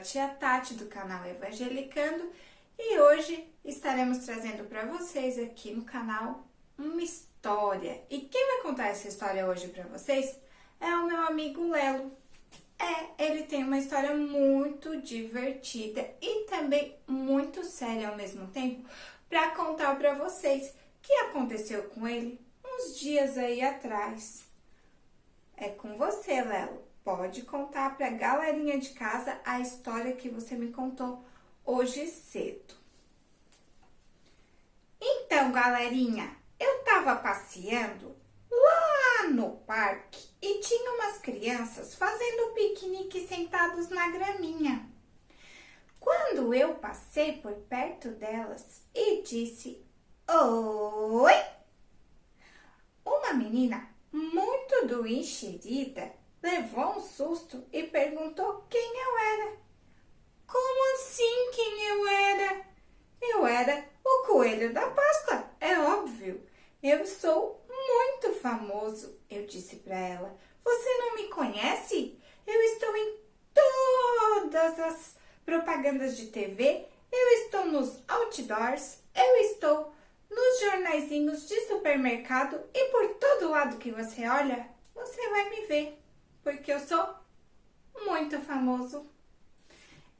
tia Tati do canal Evangelicando e hoje estaremos trazendo para vocês aqui no canal uma história. E quem vai contar essa história hoje para vocês é o meu amigo Lelo. Ele tem uma história muito divertida e também muito séria ao mesmo tempo para contar para vocês que aconteceu com ele uns dias aí atrás. É com você, Lelo. Pode contar para a galerinha de casa a história que você me contou hoje cedo. Então, galerinha, eu tava passeando lá no parque e tinha umas crianças fazendo piquenique sentados na graminha. Quando eu passei por perto delas e disse oi, uma menina muito enxerida levou um susto e perguntou quem eu era. Como assim quem eu era? Eu era o Coelho da Páscoa, é óbvio. Eu sou muito famoso, eu disse para ela. Você não me conhece? Eu estou em todas as propagandas de TV, eu estou nos outdoors, eu estou nos jornaizinhos de supermercado e por todo lado que você olha, você vai me ver, porque eu sou muito famoso.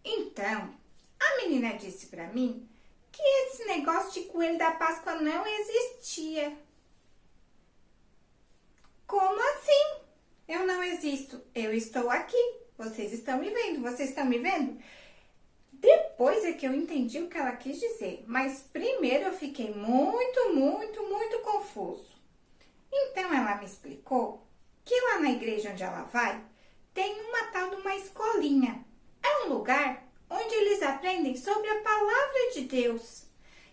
Então, a menina disse para mim que esse negócio de Coelho da Páscoa não existia. Como assim? Eu não existo. Eu estou aqui. Vocês estão me vendo. Vocês estão me vendo? Depois é que eu entendi o que ela quis dizer. Mas primeiro eu fiquei muito confuso. Então ela me explicou que lá na igreja onde ela vai, tem uma tal de uma escolinha. É um lugar onde eles aprendem sobre a palavra de Deus.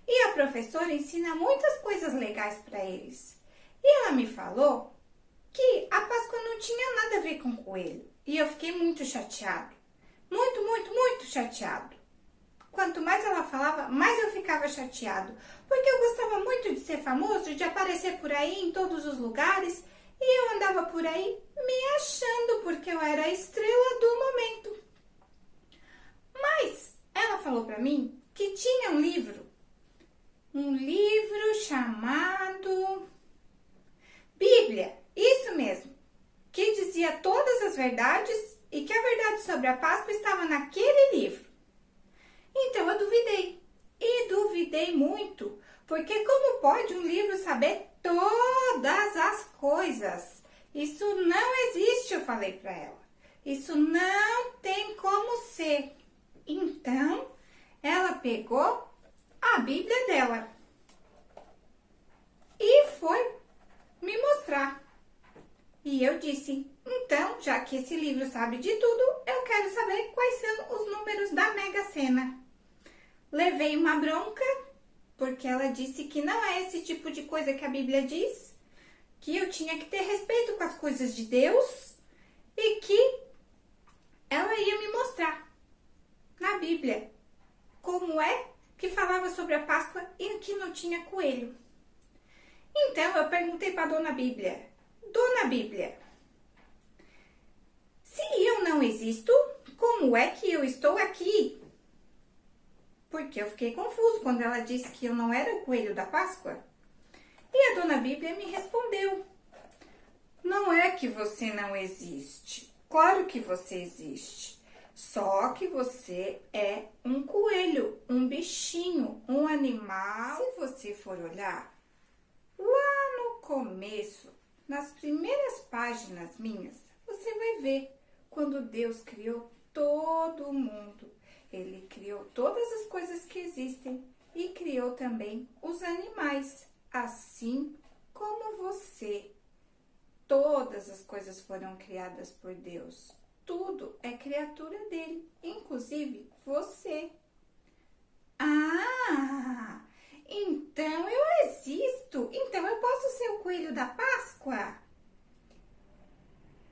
E a professora ensina muitas coisas legais para eles. E ela me falou que a Páscoa não tinha nada a ver com coelho. E eu fiquei muito chateado. Muito chateado. Quanto mais ela falava, mais eu ficava chateado. Porque eu gostava muito de ser famoso, de aparecer por aí em todos os lugares. E eu andava por aí me achando porque eu era a estrela do momento. Mas ela falou para mim que tinha um livro chamado Bíblia, isso mesmo, que dizia todas as verdades e que a verdade sobre a Páscoa estava naquele livro. Então eu duvidei muito, porque como pode um livro saber todas as coisas? Isso não existe, eu falei para ela. Isso não tem como ser. Então, ela pegou a Bíblia dela e foi me mostrar. E eu disse, então, já que esse livro sabe de tudo, eu quero saber quais são os números da Mega Sena. Levei uma bronca, porque ela disse que não é esse tipo de coisa que a Bíblia diz, que eu tinha que ter respeito com as coisas de Deus e que ela ia me mostrar na Bíblia como é que falava sobre a Páscoa e que não tinha coelho. Então eu perguntei para Dona Bíblia, se eu não existo, como é que eu estou aqui? Porque eu fiquei confuso quando ela disse que eu não era o Coelho da Páscoa. E a Dona Bíblia me respondeu, não é que você não existe, claro que você existe. Só que você é um coelho, um bichinho, um animal. Se você for olhar, lá no começo, nas primeiras páginas minhas, você vai ver quando Deus criou todo mundo. Ele criou todas as coisas que existem e criou também os animais, assim como você. Todas as coisas foram criadas por Deus. Tudo é criatura dele, inclusive você. Ah, então eu existo. Então eu posso ser o Coelho da Páscoa?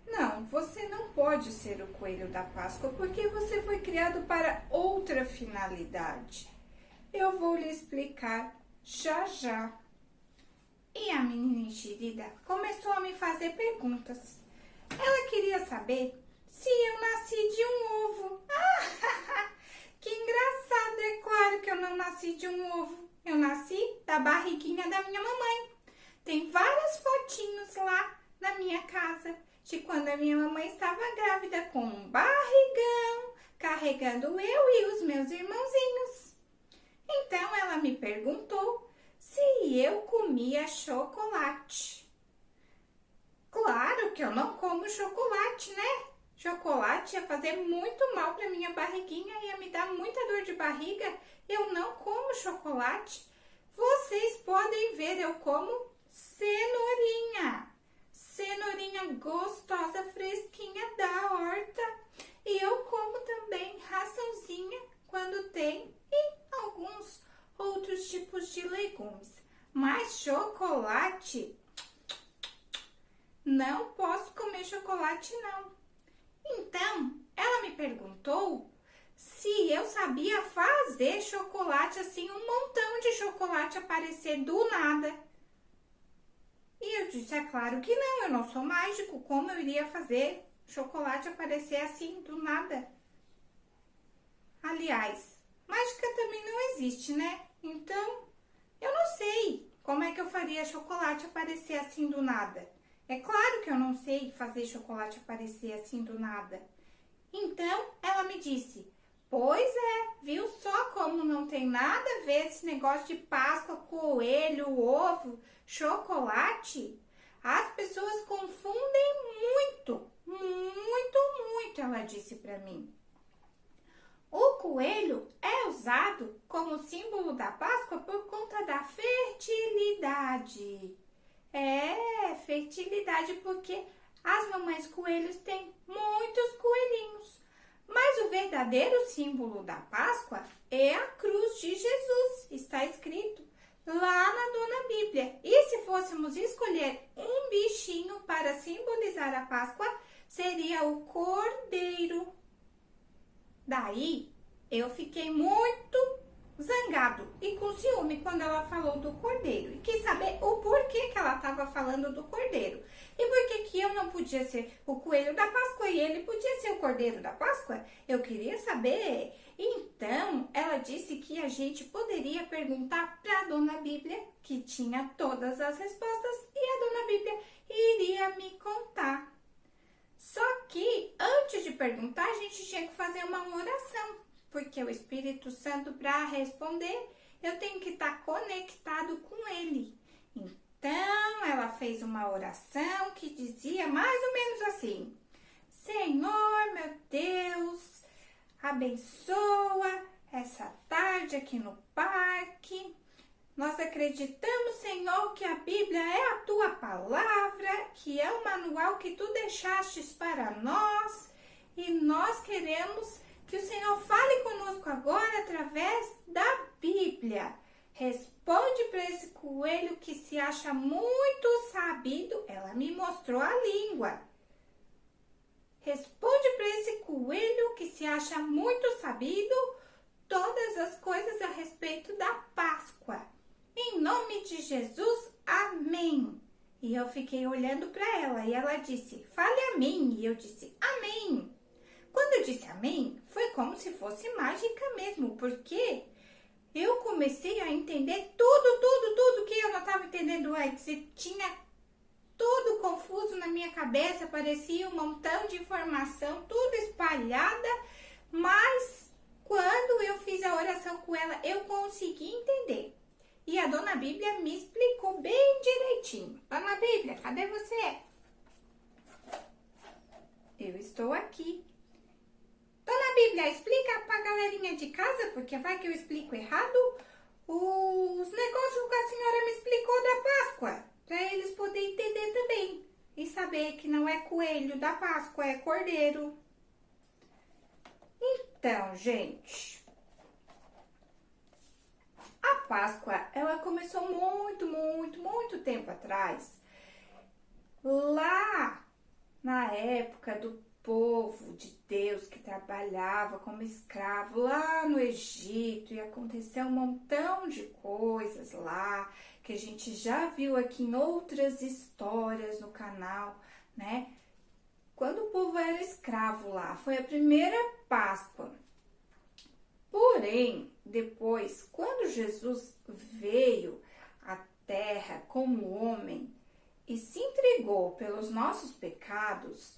Não, você não pode ser o Coelho da Páscoa porque você foi criado para outra finalidade. Eu vou lhe explicar já. E a menina enxerida começou a me fazer perguntas. Ela queria saber se eu nasci de um ovo. claro que eu não nasci de um ovo. Eu nasci da barriguinha da minha mamãe. Tem vários fotinhos lá na minha casa de quando a minha mamãe estava grávida com um barrigão, carregando eu e os meus irmãozinhos. Então ela me perguntou se eu comia chocolate. Claro que eu não como chocolate, né? Chocolate ia fazer muito mal para minha barriguinha, ia me dar muita dor de barriga. Eu não como chocolate. Vocês podem ver, eu como cenourinha. Cenourinha gostosa, fresquinha da horta. E eu como também raçãozinha quando tem e alguns outros tipos de legumes. Mas chocolate, não posso comer chocolate não. Então, ela me perguntou se eu sabia fazer chocolate assim, um montão de chocolate aparecer do nada. E eu disse, é claro que não, eu não sou mágico, como eu iria fazer chocolate aparecer assim do nada? Aliás, mágica também não existe, né? Então, eu não sei como é que eu faria chocolate aparecer assim do nada. É claro que eu não sei fazer chocolate aparecer assim do nada. Então, ela me disse, pois é, viu só como não tem nada a ver esse negócio de Páscoa, coelho, ovo, chocolate? As pessoas confundem muito, ela disse para mim. O coelho é usado como símbolo da Páscoa por conta da fertilidade. É, fertilidade, porque as mamães coelhos têm muitos coelhinhos. Mas o verdadeiro símbolo da Páscoa é a cruz de Jesus, está escrito lá na Dona Bíblia. E se fôssemos escolher um bichinho para simbolizar a Páscoa, seria o cordeiro. Daí, eu fiquei muito zangado e com ciúme quando ela falou do cordeiro. E quis saber o porquê que ela estava falando do cordeiro. E por que eu não podia ser o coelho da Páscoa e ele podia ser o cordeiro da Páscoa? Eu queria saber. Então, ela disse que a gente poderia perguntar para a Dona Bíblia, que tinha todas as respostas, e a Dona Bíblia iria me contar. Só que, antes de perguntar, a gente tinha que fazer uma oração, porque o Espírito Santo, para responder, eu tenho que estar conectado com ele. Então, ela fez uma oração que dizia mais ou menos assim: Senhor, meu Deus, abençoa essa tarde aqui no parque. Nós acreditamos, Senhor, que a Bíblia é a tua palavra, que é o manual que tu deixastes para nós, e nós queremos que o Senhor fale conosco agora através da Bíblia. Responde para esse coelho que se acha muito sabido. Ela me mostrou a língua. Responde para esse coelho que se acha muito sabido todas as coisas a respeito da Páscoa. Em nome de Jesus, amém. E eu fiquei olhando para ela e ela disse, fale a mim. E eu disse, amém. Quando eu disse amém, foi como se fosse mágica mesmo, porque eu comecei a entender tudo que eu não estava entendendo antes. E tinha tudo confuso na minha cabeça, parecia um montão de informação, tudo espalhada, mas quando eu fiz a oração com ela, eu consegui entender. E a Dona Bíblia me explicou bem direitinho. Dona Bíblia, cadê você? Eu estou aqui. Dona Bíblia, explica pra galerinha de casa, porque vai que eu explico errado, os negócios que a senhora me explicou da Páscoa, para eles poderem entender também. E saber que não é coelho da Páscoa, é cordeiro. Então, gente, a Páscoa, ela começou muito tempo atrás, lá na época do povo de Deus que trabalhava como escravo lá no Egito, e aconteceu um montão de coisas lá, que a gente já viu aqui em outras histórias no canal, né? Quando o povo era escravo lá, foi a primeira Páscoa. Porém, depois, quando Jesus veio à terra como homem e se entregou pelos nossos pecados,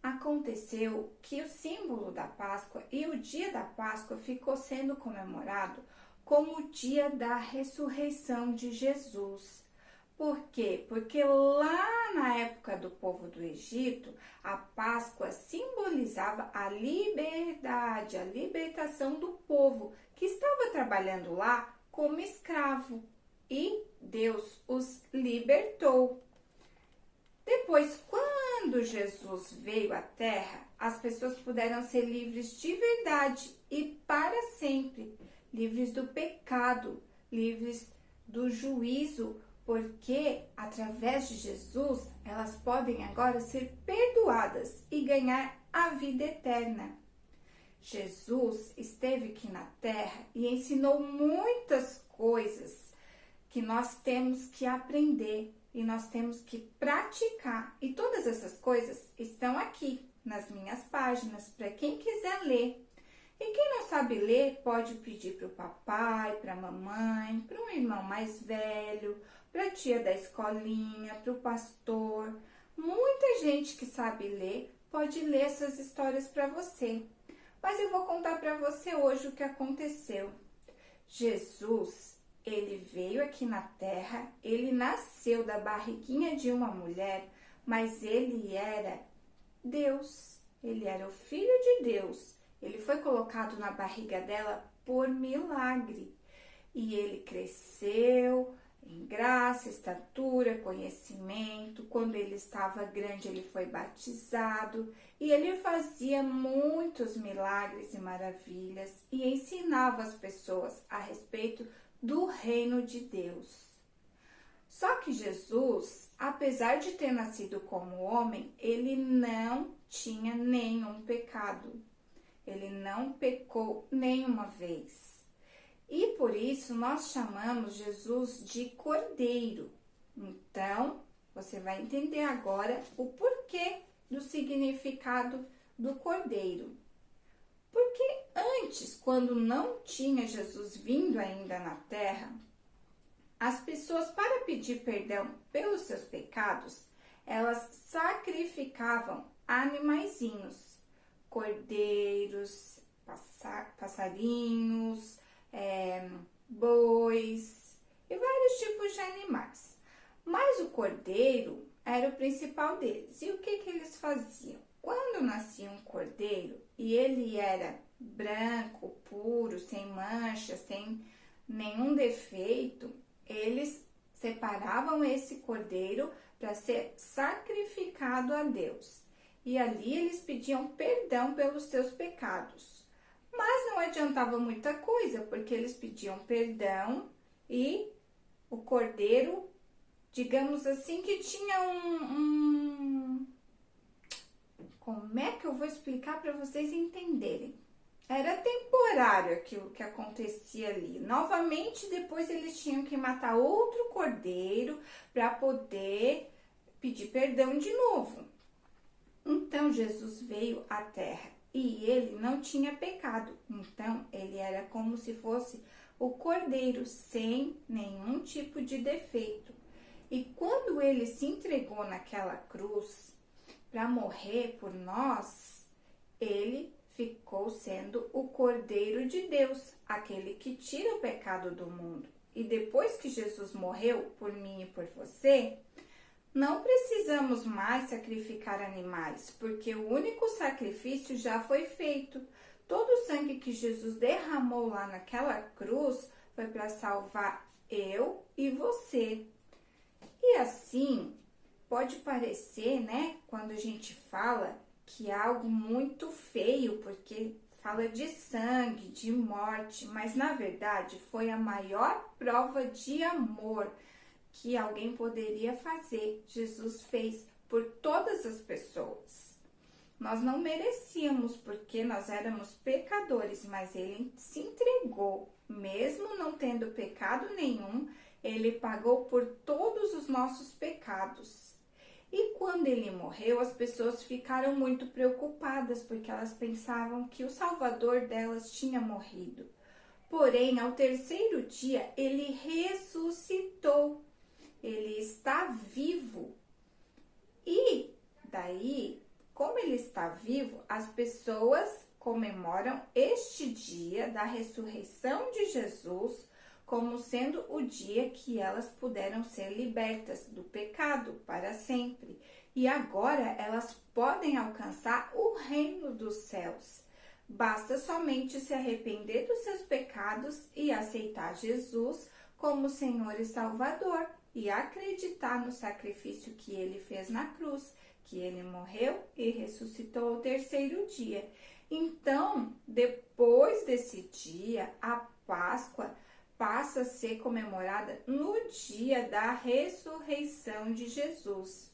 aconteceu que o símbolo da Páscoa e o dia da Páscoa ficou sendo comemorado como o dia da ressurreição de Jesus. Por quê? Porque lá na época do povo do Egito, a Páscoa simbolizava a liberdade, a libertação do povo que estava trabalhando lá como escravo, e Deus os libertou. Depois, quando Jesus veio à Terra, as pessoas puderam ser livres de verdade e para sempre, livres do pecado, livres do juízo, porque através de Jesus elas podem agora ser perdoadas e ganhar a vida eterna. Jesus esteve aqui na Terra e ensinou muitas coisas que nós temos que aprender e nós temos que praticar. E todas essas coisas estão aqui nas minhas páginas para quem quiser ler. E quem não sabe ler pode pedir para o papai, para a mamãe, para um irmão mais velho, para a tia da escolinha, para o pastor. Muita gente que sabe ler pode ler essas histórias para você. Mas eu vou contar para você hoje o que aconteceu. Jesus, ele veio aqui na Terra, ele nasceu da barriguinha de uma mulher, mas ele era Deus, ele era o Filho de Deus. Ele foi colocado na barriga dela por milagre. E ele cresceu em graça, estatura, conhecimento. Quando ele estava grande, ele foi batizado. E ele fazia muitos milagres e maravilhas e ensinava as pessoas a respeito do reino de Deus. Só que Jesus, apesar de ter nascido como homem, ele não tinha nenhum pecado. Ele não pecou nenhuma vez. E por isso nós chamamos Jesus de Cordeiro. Então, você vai entender agora o porquê do significado do Cordeiro. Porque antes, quando não tinha Jesus vindo ainda na Terra, as pessoas, para pedir perdão pelos seus pecados, elas sacrificavam animaizinhos, cordeiros, passarinhos, bois e vários tipos de animais. Mas o cordeiro era o principal deles. E o que eles faziam? Quando nascia um cordeiro e ele era branco, puro, sem mancha, sem nenhum defeito, eles separavam esse cordeiro para ser sacrificado a Deus. E ali eles pediam perdão pelos seus pecados. Mas não adiantava muita coisa, porque eles pediam perdão e o cordeiro, digamos assim, que tinha como é que eu vou explicar para vocês entenderem? Era temporário aquilo que acontecia ali. Novamente, depois eles tinham que matar outro cordeiro para poder pedir perdão de novo. Então, Jesus veio à Terra e ele não tinha pecado. Então, ele era como se fosse o cordeiro, sem nenhum tipo de defeito. E quando ele se entregou naquela cruz para morrer por nós, ele ficou sendo o Cordeiro de Deus, aquele que tira o pecado do mundo. E depois que Jesus morreu por mim e por você, não precisamos mais sacrificar animais, porque o único sacrifício já foi feito. Todo o sangue que Jesus derramou lá naquela cruz foi para salvar eu e você. E assim, pode parecer, né, quando a gente fala que é algo muito feio, porque fala de sangue, de morte, mas na verdade foi a maior prova de amor que alguém poderia fazer. Jesus fez por todas as pessoas. Nós não merecíamos, porque nós éramos pecadores, mas ele se entregou, mesmo não tendo pecado nenhum, ele pagou por todos os nossos pecados. E quando ele morreu, as pessoas ficaram muito preocupadas, porque elas pensavam que o Salvador delas tinha morrido. Porém, ao terceiro dia, ele ressuscitou. Ele está vivo. E daí, como ele está vivo, as pessoas comemoram este dia da ressurreição de Jesus como sendo o dia que elas puderam ser libertas do pecado para sempre. E agora elas podem alcançar o reino dos céus. Basta somente se arrepender dos seus pecados e aceitar Jesus como Senhor e Salvador e acreditar no sacrifício que ele fez na cruz, que ele morreu e ressuscitou ao terceiro dia. Então, depois desse dia, a Páscoa passa a ser comemorada no dia da ressurreição de Jesus.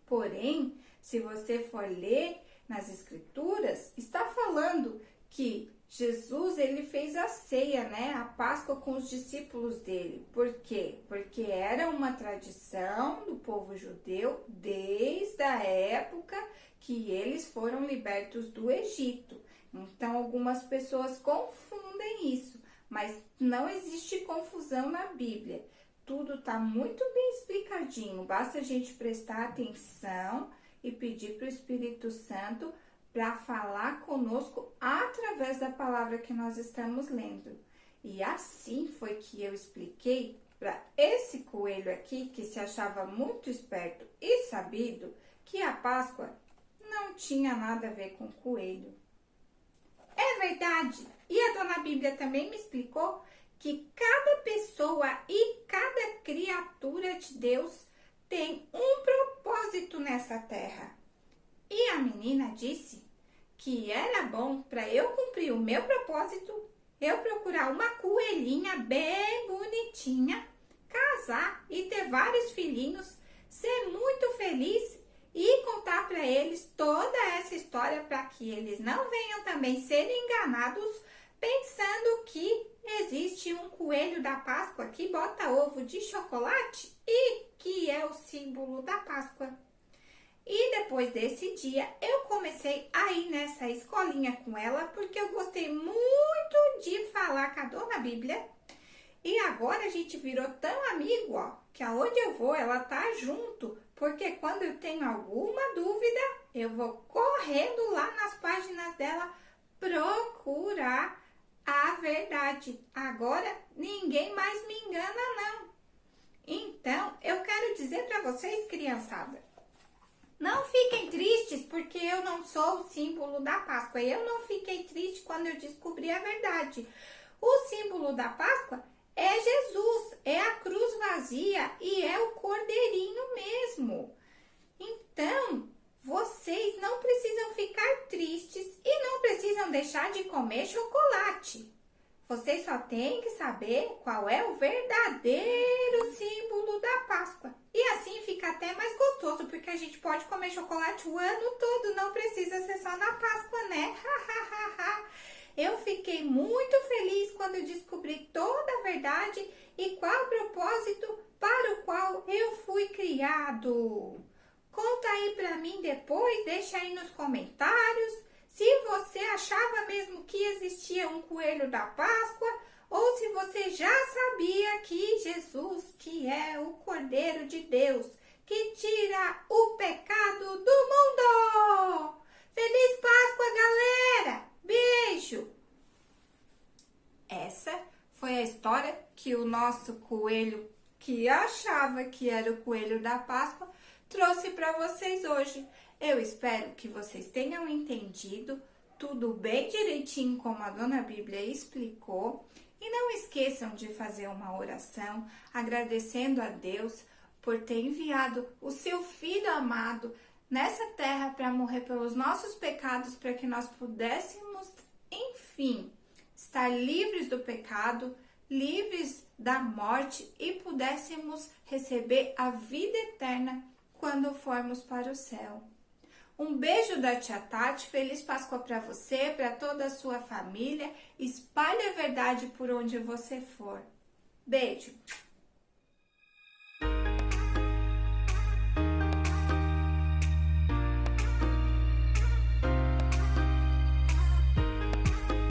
Porém, se você for ler nas Escrituras, está falando que Jesus, ele fez a ceia, né? A Páscoa com os discípulos dele. Por quê? Porque era uma tradição do povo judeu desde a época que eles foram libertos do Egito. Então, algumas pessoas confundem isso, mas não existe confusão na Bíblia. Tudo está muito bem explicadinho. Basta a gente prestar atenção e pedir para o Espírito Santo para falar conosco através da palavra que nós estamos lendo. E assim foi que eu expliquei para esse coelho aqui, que se achava muito esperto e sabido, que a Páscoa não tinha nada a ver com coelho. É verdade. E a dona Bíblia também me explicou que cada pessoa e cada criatura de Deus tem um propósito nessa terra. E a menina disse que era bom para eu cumprir o meu propósito, eu procurar uma coelhinha bem bonitinha, casar e ter vários filhinhos, ser muito feliz e contar para eles toda essa história para que eles não venham também ser enganados pensando que existe um coelho da Páscoa que bota ovo de chocolate e que é o símbolo da Páscoa. E depois desse dia, eu comecei a ir nessa escolinha com ela, porque eu gostei muito de falar com a dona Bíblia. E agora a gente virou tão amigo, ó, que aonde eu vou, ela tá junto. Porque quando eu tenho alguma dúvida, eu vou correndo lá nas páginas dela procurar a verdade. Agora, ninguém mais me engana, não. Então, eu quero dizer para vocês, criançada, não fiquem tristes porque eu não sou o símbolo da Páscoa. Eu não fiquei triste quando eu descobri a verdade. O símbolo da Páscoa é Jesus, é a cruz vazia e é o cordeirinho mesmo. Então, vocês não precisam ficar tristes e não precisam deixar de comer chocolate. Vocês só têm que saber qual é o verdadeiro símbolo da Páscoa. E assim fica até mais gostoso, porque a gente pode comer chocolate o ano todo, não precisa ser só na Páscoa, né? Eu fiquei muito feliz quando eu descobri toda a verdade e qual o propósito para o qual eu fui criado. Conta aí pra mim depois, deixa aí nos comentários se você achava mesmo que existia um coelho da Páscoa ou se você já sabia que Jesus, que é o Cordeiro de Deus, que tira o pecado do mundo. Feliz Páscoa, galera! Beijo! Essa foi a história que o nosso coelho, que achava que era o coelho da Páscoa, trouxe para vocês hoje. Eu espero que vocês tenham entendido tudo bem direitinho como a dona Bíblia explicou. E não esqueçam de fazer uma oração agradecendo a Deus por ter enviado o seu Filho amado nessa terra para morrer pelos nossos pecados, para que nós pudéssemos, enfim, estar livres do pecado, livres da morte e pudéssemos receber a vida eterna quando formos para o céu. Um beijo da tia Tati, feliz Páscoa para você, para toda a sua família. Espalhe a verdade por onde você for. Beijo!